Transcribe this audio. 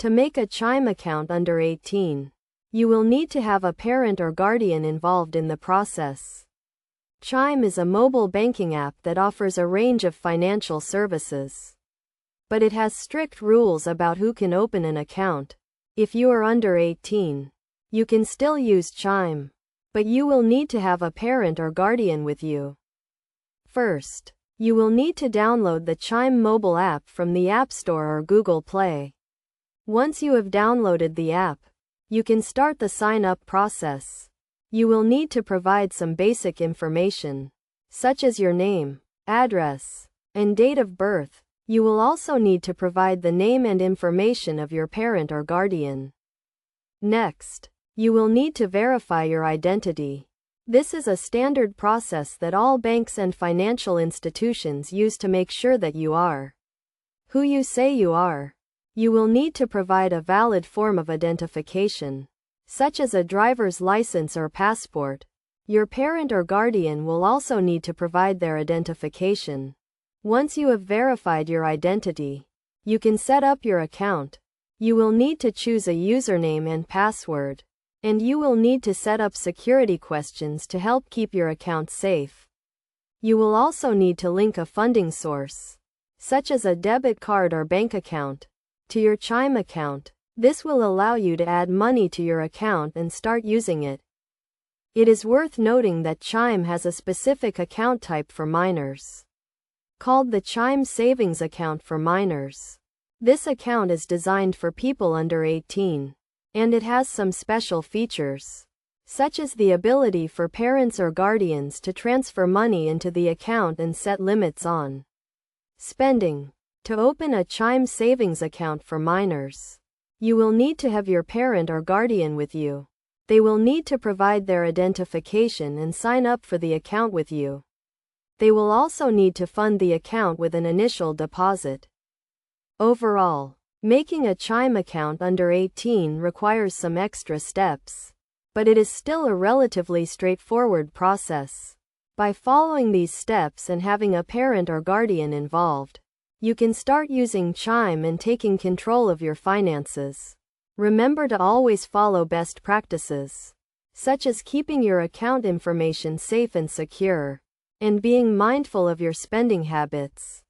To make a Chime account under 18, you will need to have a parent or guardian involved in the process. Chime is a mobile banking app that offers a range of financial services. But it has strict rules about who can open an account. If you are under 18, you can still use Chime, but you will need to have a parent or guardian with you. First, you will need to download the Chime mobile app from the App Store or Google Play. Once you have downloaded the app, you can start the sign-up process. You will need to provide some basic information, such as your name, address, and date of birth. You will also need to provide the name and information of your parent or guardian. Next, you will need to verify your identity. This is a standard process that all banks and financial institutions use to make sure that you are who you say you are. You will need to provide a valid form of identification, such as a driver's license or passport. Your parent or guardian will also need to provide their identification. Once you have verified your identity, you can set up your account. You will need to choose a username and password, and you will need to set up security questions to help keep your account safe. You will also need to link a funding source, such as a debit card or bank account, to your Chime account. This will allow you to add money to your account and start using it. It is worth noting that Chime has a specific account type for minors, called the Chime Savings Account for Minors. This account is designed for people under 18, and it has some special features, such as the ability for parents or guardians to transfer money into the account and set limits on spending. To open a Chime savings account for minors, you will need to have your parent or guardian with you. They will need to provide their identification and sign up for the account with you. They will also need to fund the account with an initial deposit. Overall, making a Chime account under 18 requires some extra steps, but it is still a relatively straightforward process. By following these steps and having a parent or guardian involved, you can start using Chime and taking control of your finances. Remember to always follow best practices, such as keeping your account information safe and secure, and being mindful of your spending habits.